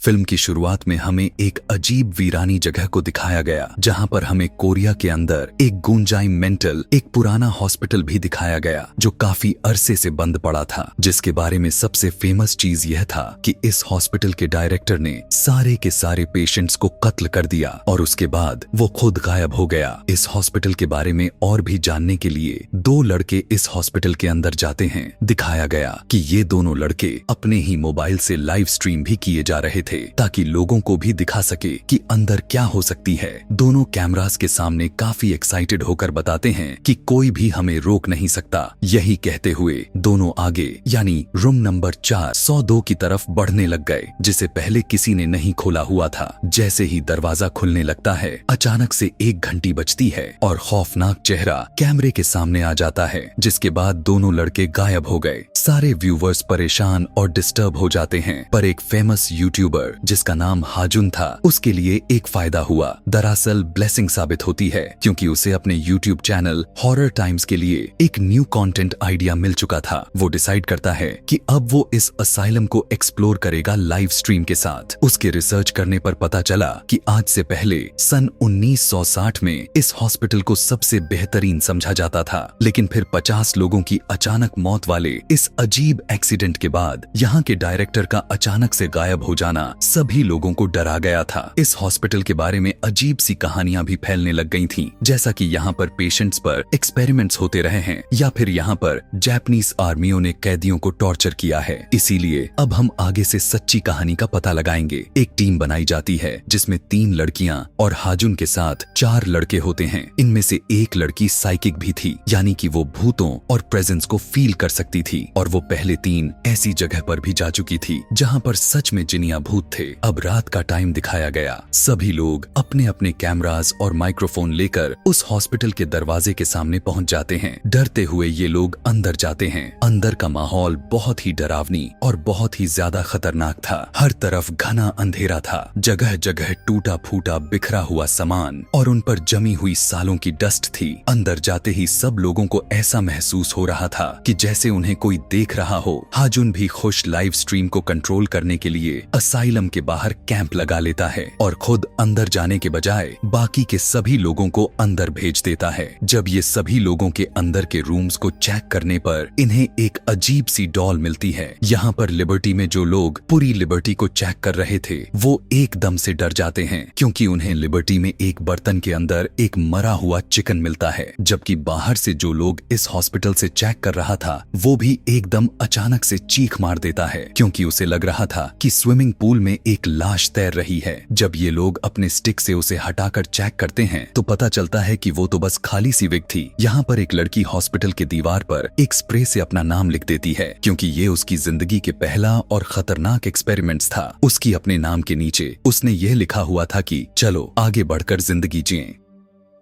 Film की शुरुआत में हमें एक अजीब वीरानी जगह को दिखाया गया, जहां पर हमें कोरिया के अंदर एक गुंजाई मेंटल एक पुराना हॉस्पिटल भी दिखाया गया जो काफी अरसे से बंद पड़ा था। जिसके बारे में सबसे फेमस चीज यह था कि इस हॉस्पिटल के डायरेक्टर ने सारे के सारे पेशेंट्स को कत्ल कर दिया और उसके बाद वो खुद गायब हो गया। इस हॉस्पिटल के बारे में और भी जानने के लिए दो लड़के इस हॉस्पिटल के अंदर जाते हैं। दिखाया गया कि ये दोनों लड़के अपने ही मोबाइल से लाइव स्ट्रीम भी किए जा रहे थे ताकि लोगों को भी दिखा सके कि अंदर क्या हो सकती है। दोनों कैमरास के सामने काफी एक्साइटेड होकर बताते हैं कि कोई भी हमें रोक नहीं सकता। यही कहते हुए दोनों आगे यानी रूम नंबर 402 की तरफ बढ़ने लग गए, जिसे पहले किसी ने नहीं खोला हुआ था। जैसे ही दरवाजा खुलने लगता है, अचानक से एक घंटी बजती है और खौफनाक चेहरा कैमरे के सामने आ जाता है, जिसके बाद दोनों लड़के गायब हो गए। सारे व्यूवर्स परेशान और डिस्टर्ब हो जाते हैं, पर एक फेमस यूट्यूबर जिसका नाम हाजुन था, उसके लिए एक फायदा हुआ। दरअसल ब्लेसिंग साबित होती है, क्योंकि उसे अपने यूट्यूब चैनल हॉरर टाइम्स के लिए एक न्यू कंटेंट आइडिया मिल चुका था। वो डिसाइड करता है कि अब वो इस असाइलम को एक्सप्लोर करेगा लाइव स्ट्रीम के साथ। उसके रिसर्च करने पर पता चला कि आज से पहले सन 1960 में इस हॉस्पिटल को सबसे बेहतरीन समझा जाता था, लेकिन फिर 50 लोगों की अचानक मौत वाले इस अजीब एक्सीडेंट के बाद यहाँ के डायरेक्टर का अचानक से गायब हो जाना सभी लोगों को डरा गया था। इस हॉस्पिटल के बारे में अजीब सी कहानियां भी फैलने लग गई थीं, जैसा कि यहाँ पर पेशेंट्स पर एक्सपेरिमेंट्स होते रहे हैं या फिर यहाँ पर जापानीज आर्मियों ने कैदियों को टॉर्चर किया है। इसीलिए अब हम आगे से सच्ची कहानी का पता लगाएंगे। एक टीम बनाई जाती है जिसमें 3 लड़कियां और हाजुन के साथ 4 लड़के होते हैं। इनमें से एक लड़की साइकिक भी थी, यानी कि वो भूतों और प्रेजेंस को फील कर सकती थी, और वो पहले 3 ऐसी जगह पर भी जा चुकी थी जहाँ पर सच में जिनिया भूत थे। अब रात का टाइम दिखाया गया। सभी लोग अपने अपने कैमरास और माइक्रोफोन लेकर उस हॉस्पिटल के दरवाजे के सामने पहुंच जाते हैं। डरते हुए ये लोग अंदर जाते हैं। अंदर का माहौल बहुत ही डरावनी और बहुत ही ज्यादा खतरनाक था। हर तरफ घना अंधेरा था, जगह जगह टूटा फूटा बिखरा हुआ सामान और उन पर जमी हुई सालों की डस्ट थी। अंदर जाते ही सब लोगों को ऐसा महसूस हो रहा था कि जैसे उन्हें कोई देख रहा हो। हाजुन भी खुश लाइव स्ट्रीम को कंट्रोल करने के लिए असाइलम के बाहर कैंप लगा लेता है और खुद अंदर जाने के बजाय बाकी के सभी लोगों को अंदर भेज देता है। जब ये सभी लोगों के अंदर के रूम्स को चेक करने पर इन्हें एक अजीब सी डॉल मिलती है। यहाँ पर लिबर्टी में जो लोग पूरी लिबर्टी को चेक कर रहे थे वो एकदम से डर जाते हैं, क्योंकि उन्हें लिबर्टी में एक बर्तन के अंदर एक मरा हुआ चिकन मिलता है। जबकि बाहर से जो लोग इस हॉस्पिटल से चेक कर रहा था वो भी एकदम अचानक से चीख मार देता है, क्योंकि उसे लग रहा था कि स्विमिंग पूल में एक लाश तैर रही है। जब ये लोग अपने स्टिक से उसे हटाकर चेक करते हैं तो पता चलता है कि वो तो बस खाली सी विग थी। यहाँ पर एक लड़की हॉस्पिटल के दीवार पर एक स्प्रे से अपना नाम लिख देती है, क्योंकि ये उसकी जिंदगी के पहला और खतरनाक एक्सपेरिमेंट्स था। उसकी अपने नाम के नीचे उसने यह लिखा हुआ था कि चलो आगे बढ़कर जिंदगी जिएं।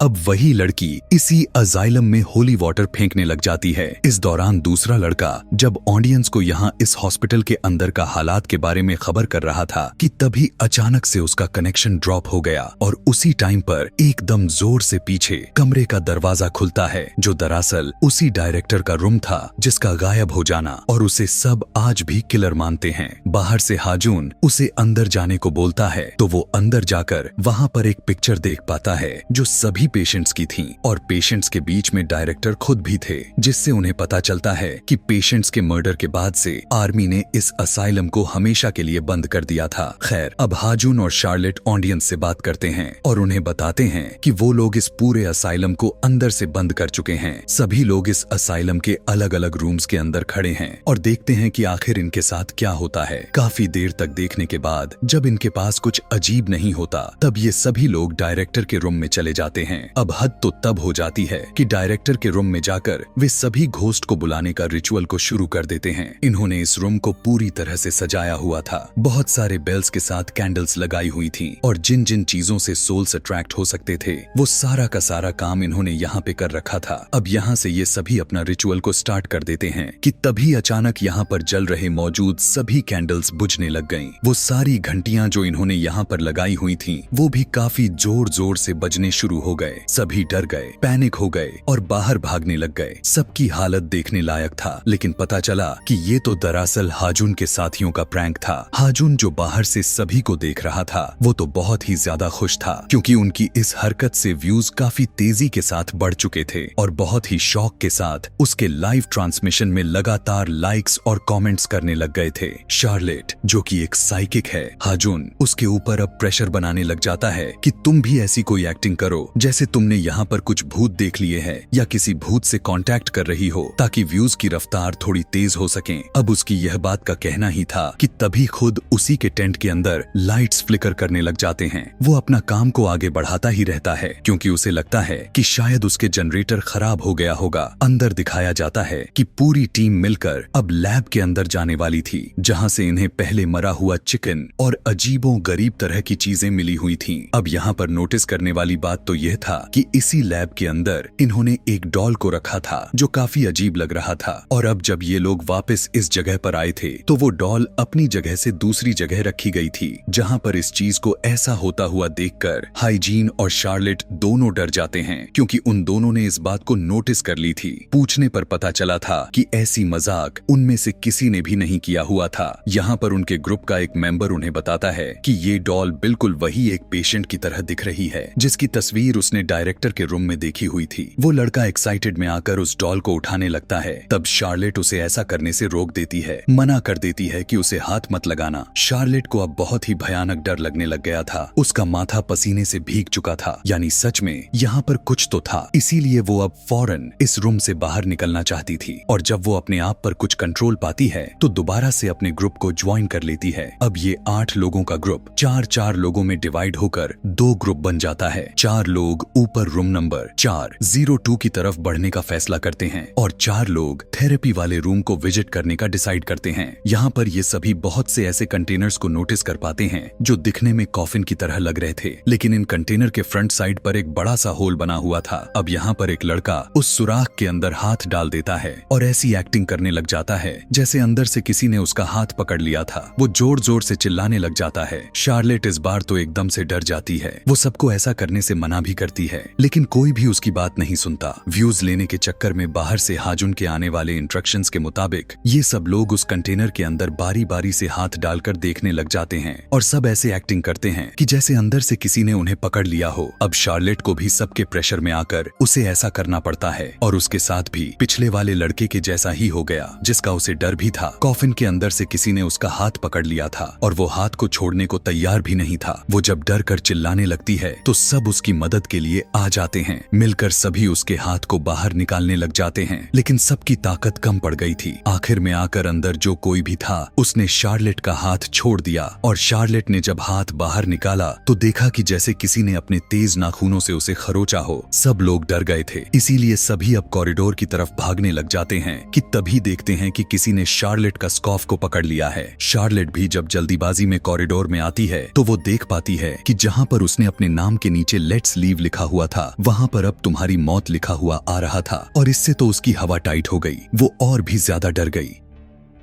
अब वही लड़की इसी अजाइलम में होली वाटर फेंकने लग जाती है। इस दौरान दूसरा लड़का जब ऑडियंस को यहाँ इस हॉस्पिटल के अंदर का हालात के बारे में खबर कर रहा था कि तभी अचानक से उसका कनेक्शन ड्रॉप हो गया और उसी टाइम पर एकदम जोर से पीछे कमरे का दरवाजा खुलता है, जो दरअसल उसी डायरेक्टर का रूम था जिसका गायब हो जाना, और उसे सब आज भी किलर मानते हैं। बाहर से हाजुन उसे अंदर जाने को बोलता है तो वो अंदर जाकर वहाँ पर एक पिक्चर देख पाता है जो सभी पेशेंट्स की थी, और पेशेंट्स के बीच में डायरेक्टर खुद भी थे, जिससे उन्हें पता चलता है कि पेशेंट्स के मर्डर के बाद से आर्मी ने इस असाइलम को हमेशा के लिए बंद कर दिया था। खैर, अब हाजुन और शार्लेट ऑडियंस से बात करते हैं और उन्हें बताते हैं कि वो लोग इस पूरे असाइलम को अंदर से बंद कर चुके हैं। सभी लोग इस असाइलम के अलग अलग रूम्स के अंदर खड़े हैं और देखते हैं कि आखिर इनके साथ क्या होता है। काफी देर तक देखने के बाद जब इनके पास कुछ अजीब नहीं होता, तब ये सभी लोग डायरेक्टर के रूम में चले जाते हैं। अब हद तो तब हो जाती है कि डायरेक्टर के रूम में जाकर वे सभी घोस्ट को बुलाने का रिचुअल को शुरू कर देते हैं। इन्होंने इस रूम को पूरी तरह से सजाया हुआ था। बहुत सारे बेल्स के साथ कैंडल्स लगाई हुई थी और जिन जिन चीजों से सोल्स अट्रैक्ट हो सकते थे वो सारा का सारा काम इन्होंने यहाँ पे कर रखा था। अब यहाँ से ये सभी अपना रिचुअल को स्टार्ट कर देते हैं कि तभी अचानक यहाँ पर जल रहे मौजूद सभी कैंडल्स बुझने लग गईं। वो सारी घंटियां जो इन्होंने यहाँ पर लगाई हुई थी वो भी काफी जोर जोर से बजने शुरू हो गए। गए, सभी डर गए, पैनिक हो गए और बाहर भागने लग गए। सबकी हालत देखने लायक था, लेकिन पता चला कि ये तो दरअसल हाजुन के साथियों का प्रैंक था। हाजुन जो बाहर से सभी को देख रहा था, वो तो बहुत ही ज्यादा खुश था, क्योंकि उनकी इस हरकत से व्यूज काफी तेजी के साथ बढ़ चुके थे और बहुत ही शौक के साथ उसके लाइव ट्रांसमिशन में लगातार लाइक्स और कमेंट्स करने लग गए थे। शार्लेट जो कि एक साइकिक है, हाजुन उसके ऊपर अब प्रेशर बनाने लग जाता है कि तुम भी ऐसी कोई एक्टिंग करो जैसे तुमने यहाँ पर कुछ भूत देख लिए हैं या किसी भूत से कांटेक्ट कर रही हो, ताकि व्यूज की रफ्तार थोड़ी तेज हो सके। अब उसकी यह बात का कहना ही था कि तभी खुद उसी के टेंट के अंदर लाइट्स फ्लिकर करने लग जाते हैं। वो अपना काम को आगे बढ़ाता ही रहता है, क्योंकि उसे लगता है कि शायद उसके जनरेटर खराब हो गया होगा। अंदर दिखाया जाता है कि पूरी टीम मिलकर अब लैब के अंदर जाने वाली थी, जहाँ से इन्हें पहले मरा हुआ चिकन और अजीबो गरीब तरह की चीजें मिली हुई थीं। अब यहाँ पर नोटिस करने वाली बात तो यह था कि इसी लैब के अंदर इन्होंने एक डॉल को रखा था जो काफी अजीब लग रहा था, और अब जब ये लोग वापस इस जगह पर आए थे तो वो डॉल अपनी जगह से दूसरी जगह रखी गई थी, जहाँ पर इस चीज को ऐसा होता हुआ देखकर हाइजीन और शार्लेट दोनों डर जाते हैं, क्योंकि उन दोनों ने इस बात को नोटिस कर ली थी। पूछने पर पता चला था कि ऐसी मजाक उनमें से किसी ने भी नहीं किया हुआ था। यहाँ पर उनके ग्रुप का एक मेंबर उन्हें बताता है कि ये डॉल बिल्कुल वही एक पेशेंट की तरह दिख रही है जिसकी तस्वीर उसने डायरेक्टर के रूम में देखी हुई थी। वो लड़का एक्साइटेड में आकर उस डॉल को उठाने लगता है, तब शार्लेट उसे ऐसा करने से रोक देती है, मना कर देती है कि उसे हाथ मत लगाना। शार्लेट को अब बहुत ही भयानक डर लगने लग गया था। उसका माथा पसीने से भीग चुका था, यानी सच में यहाँ पर कुछ तो था। इसीलिए वो अब फौरन इस रूम से बाहर निकलना चाहती थी, और जब वो अपने आप पर कुछ कंट्रोल पाती है तो दोबारा से अपने ग्रुप को ज्वाइन कर लेती है। अब ये 8 लोगों का ग्रुप 4-4 लोगों में डिवाइड होकर 2 ग्रुप बन जाता है। 4 लोग ऊपर रूम नंबर 402 की तरफ बढ़ने का फैसला करते हैं और 4 लोग थेरेपी वाले रूम को विजिट करने का डिसाइड करते हैं। यहाँ पर ये सभी बहुत से ऐसे कंटेनर्स को नोटिस कर पाते हैं जो दिखने में कॉफिन की तरह लग रहे थे, लेकिन इन कंटेनर के फ्रंट साइड पर एक बड़ा सा होल बना हुआ था। अब यहाँ पर एक लड़का उस सुराख के अंदर हाथ डाल देता है और ऐसी एक्टिंग करने लग जाता है जैसे अंदर से किसी ने उसका हाथ पकड़ लिया था। वो जोर जोर से चिल्लाने लग जाता है। शार्लेट इस बार तो एकदम से डर जाती है। वो सबको ऐसा करने से मना भी करती है, लेकिन कोई भी उसकी बात नहीं सुनता। व्यूज लेने के चक्कर में बाहर से हाजुन के आने वाले इंस्ट्रक्शंस के मुताबिक ये सब लोग उस कंटेनर के अंदर बारी बारी से हाथ डालकर देखने लग जाते हैं और सब ऐसे एक्टिंग करते हैं कि जैसे अंदर से किसी ने उन्हें पकड़ लिया हो। अब शार्लेट को भी सबके प्रेशर में आकर उसे ऐसा करना पड़ता है, और उसके साथ भी पिछले वाले लड़के के जैसा ही हो गया जिसका उसे डर भी था। कॉफिन के अंदर से किसी ने उसका हाथ पकड़ लिया था और वो हाथ को छोड़ने को तैयार भी नहीं था। वो जब डर कर चिल्लाने लगती है तो सब उसकी मदद के लिए आ जाते हैं। मिलकर सभी उसके हाथ को बाहर निकालने लग जाते हैं, लेकिन सबकी ताकत कम पड़ गई थी। आखिर में आकर अंदर जो कोई भी था उसने शार्लेट का हाथ छोड़ दिया, और शार्लेट ने जब हाथ बाहर निकाला तो देखा कि जैसे किसी ने अपने तेज नाखूनों से उसे खरोचा हो। सब लोग डर गए थे, इसीलिए सभी अब कॉरिडोर की तरफ भागने लग जाते हैं कि तभी देखते हैं कि किसी ने शार्लेट का स्कार्फ को पकड़ लिया है। शार्लेट भी जब जल्दीबाजी में कॉरिडोर में आती है तो वो देख पाती है कि जहाँ पर उसने अपने नाम के नीचे लेट्स लीव लिखा हुआ था, वहाँ पर अब तुम्हारी मौत लिखा हुआ आ रहा था, और इससे तो उसकी हवा टाइट हो गई। वो और भी ज्यादा डर गई।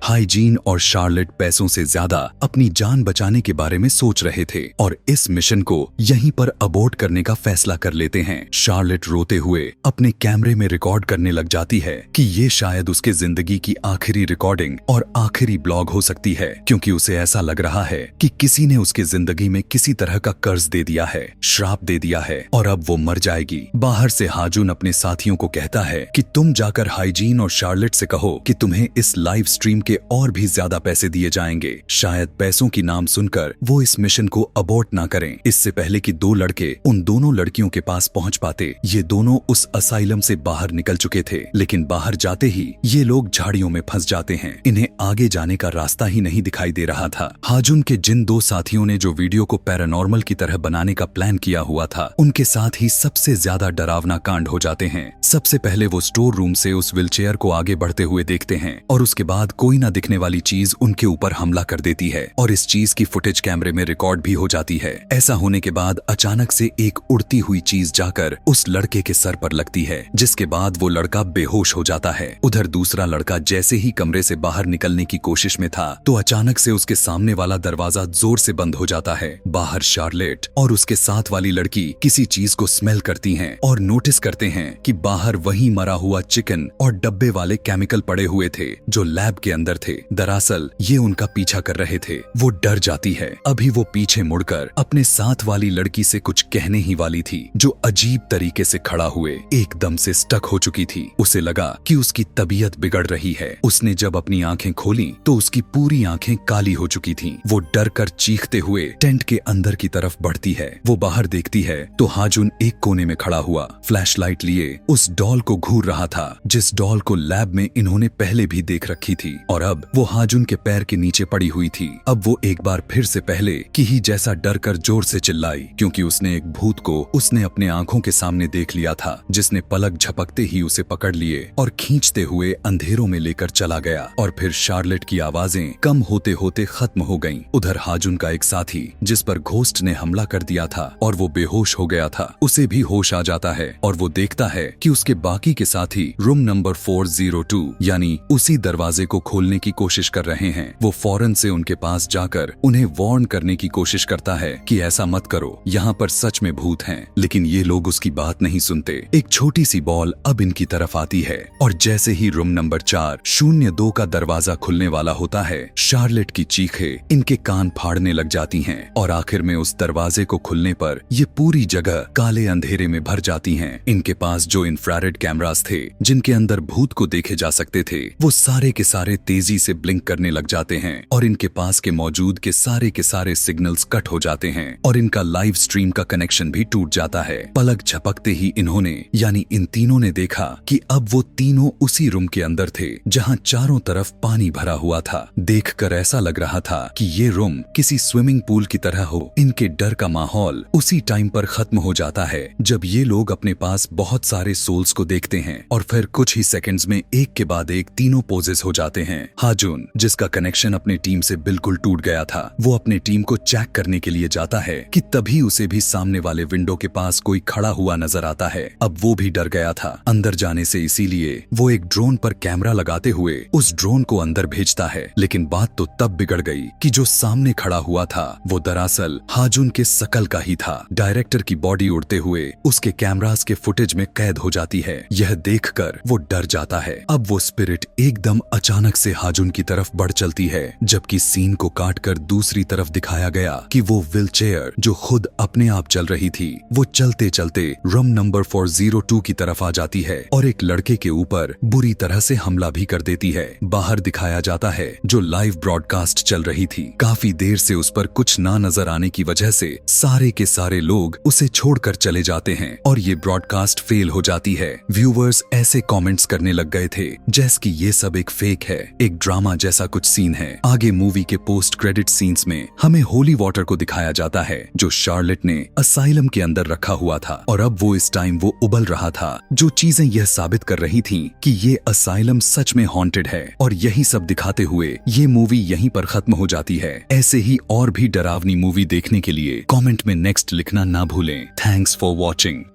हाइजीन और शार्लेट पैसों से ज्यादा अपनी जान बचाने के बारे में सोच रहे थे और इस मिशन को यहीं पर अबॉर्ट करने का फैसला कर लेते हैं। शार्लेट रोते हुए अपने कैमरे में रिकॉर्ड करने लग जाती है कि ये शायद उसके जिंदगी की आखिरी रिकॉर्डिंग और आखिरी ब्लॉग हो सकती है, क्योंकि उसे ऐसा लग रहा है कि किसी ने उसके जिंदगी में किसी तरह का कर्ज दे दिया है, श्राप दे दिया है, और अब वो मर जाएगी। बाहर से हाजुन अपने साथियों को कहता है कि तुम जाकर हाइजीन और शार्लेट से कहो कि तुम्हें इस लाइव स्ट्रीम के और भी ज्यादा पैसे दिए जाएंगे। शायद पैसों की नाम सुनकर वो इस मिशन को अबॉर्ट ना करें। इससे पहले कि 2 लड़के उन दोनों लड़कियों के पास पहुंच पाते, ये दोनों उस असाइलम से बाहर निकल चुके थे, लेकिन बाहर जाते ही ये लोग झाड़ियों में फंस जाते हैं। इन्हें आगे जाने का रास्ता ही नहीं दिखाई दे रहा था। हाजुन के जिन 2 साथियों ने जो वीडियो को पैरानॉर्मल की तरह बनाने का प्लान किया हुआ था, उनके साथ ही सबसे ज्यादा डरावना कांड हो जाते हैं। सबसे पहले वो स्टोर रूम से उस व्हीलचेयर को आगे बढ़ते हुए देखते हैं और उसके बाद कोई ना दिखने वाली चीज उनके ऊपर हमला कर देती है और इस चीज की फुटेज कैमरे में रिकॉर्ड भी हो जाती है। ऐसा होने के बाद अचानक से एक उड़ती हुई चीज जाकर उस लड़के के सर पर लगती है, जिसके बाद वो लड़का बेहोश हो जाता है। उधर दूसरा लड़का जैसे ही कमरे से बाहर निकलने की कोशिश में था तो अचानक से उसके सामने वाला दरवाजा जोर से बंद हो जाता है। बाहर शार्लेट और उसके साथ वाली लड़की किसी चीज को स्मेल करती हैं और नोटिस करते हैं कि बाहर वही मरा हुआ चिकन और डब्बे वाले केमिकल पड़े हुए थे जो लैब के अंदर थे। दरअसल ये उनका पीछा कर रहे थे। वो डर जाती है। अभी वो पीछे मुड़कर अपने साथ वाली लड़की से कुछ कहने ही वाली थी जो अजीब तरीके से खड़ा हुए एकदम से स्टक हो चुकी थी। उसे लगा कि उसकी तबीयत बिगड़ रही है। उसने जब अपनी आंखें खोली तो उसकी पूरी आंखें काली हो चुकी थीं। वो डर कर चीखते हुए टेंट के अंदर की तरफ बढ़ती है। वो बाहर देखती है तो हाजुन एक कोने में खड़ा हुआ फ्लैशलाइट लिए उस डॉल को घूर रहा था जिस डॉल को लैब में इन्होंने पहले भी देख रखी थी और अब वो हाजुन के पैर के नीचे पड़ी हुई थी। अब वो एक बार फिर से पहले की ही जैसा डर कर जोर से चिल्लाई क्योंकि उसने एक भूत को उसने अपने आंखों के सामने देख लिया था जिसने पलक झपकते ही उसे पकड़ लिए और खींचते हुए अंधेरों में लेकर चला गया। और फिर शार्लेट की आवाजें कम होते होते खत्म हो गईं। उधर हाजुन का एक साथी जिस पर घोस्ट ने हमला कर दिया था और वो बेहोश हो गया था, उसे भी होश आ जाता है और वो देखता है कि उसके बाकी के साथी रूम नंबर 402 यानी उसी दरवाजे को खोलने की कोशिश कर रहे हैं। वो फौरन से उनके पास जाकर उन्हें वार्न करने की कोशिश करता है कि ऐसा मत करो, यहाँ पर सच में भूत हैं। लेकिन ये लोग उसकी बात नहीं सुनते। एक छोटी सी बॉल अब इनकी तरफ आती है और जैसे ही रूम नंबर 402 का दरवाजा खुलने वाला होता है, शार्लेट की चीखें इनके कान फाड़ने लग जाती हैं और आखिर में उस दरवाजे को खुलने पर ये पूरी जगह काले अंधेरे में भर जाती हैं। इनके पास जो इंफ्रारेड कैमरास थे जिनके अंदर भूत को देखे जा सकते थे वो सारे के सारे तेजी से ब्लिंक करने लग जाते हैं और इनके पास के मौजूद के सारे सिग्नल्स कट हो जाते हैं और इनका लाइव स्ट्रीम का कनेक्शन भी टूट जाता है। पलक झपकते ही इन्होंने यानी इन तीनों ने देखा कि अब वो तीनों उसी रूम के अंदर थे जहां चारों तरफ पानी भरा हुआ था। देखकर ऐसा लग रहा था कि ये रूम किसी स्विमिंग पूल की तरह हो। इनके डर का माहौल उसी टाइम पर खत्म हो जाता है जब ये लोग अपने पास बहुत सारे सोल्स को देखते हैं और फिर कुछ ही सेकंड्स में एक के बाद एक तीनों पोजेस हो जाते हैं। हाजुन जिसका कनेक्शन अपने टीम से बिल्कुल टूट गया था, वो अपने टीम को चेक करने के लिए जाता है कि तभी उसे भी सामने वाले विंडो के पास कोई खड़ा हुआ नजर आता है। अब वो भी डर गया था अंदर जाने से, इसीलिए वो एक ड्रोन पर कैमरा लगाते हुए उस ड्रोन को अंदर भेजता है। लेकिन बात तो तब बिगड़ गई कि जो सामने खड़ा हुआ था वो दरअसल हाजुन के शकल का ही था। डायरेक्टर की बॉडी उड़ते हुए उसके कैमरास के फुटेज में कैद हो जाती है। यह देखकर वो डर जाता है। अब वो स्पिरिट एकदम अचानक से हाजुन की तरफ बढ़ चलती है, जबकि सीन को काटकर दूसरी तरफ दिखाया गया कि वो व्हील चेयर जो खुद अपने आप चल रही थी वो चलते चलते रूम नंबर 402 की तरफ आ जाती है और एक लड़के के ऊपर बुरी तरह से हमला भी कर देती है। बाहर दिखाया जाता है जो लाइव ब्रॉडकास्ट चल रही थी। काफी देर से उस पर कुछ ना नजर आने की वजह से सारे के सारे लोग उसे छोड़कर चले जाते हैं और ये ब्रॉडकास्ट फेल हो जाती है। व्यूवर्स ऐसे कमेंट्स करने लग गए थे जैसे कि ये सब एक फेक है, एक ड्रामा जैसा कुछ सीन है। आगे मूवी के पोस्ट क्रेडिट सीन्स में हमें होली वाटर को दिखाया जाता है जो शार्लेट ने असाइलम के अंदर रखा हुआ था और अब वो इस टाइम वो उबल रहा था। जो चीजें यह साबित कर रही थीं कि ये असाइलम सच में हॉन्टेड है और यही सब दिखाते हुए ये मूवी यहीं पर खत्म हो जाती है। ऐसे ही और भी डरावनी मूवी देखने के लिए कमेंट में नेक्स्ट लिखना ना भूलें। Thanks for watching.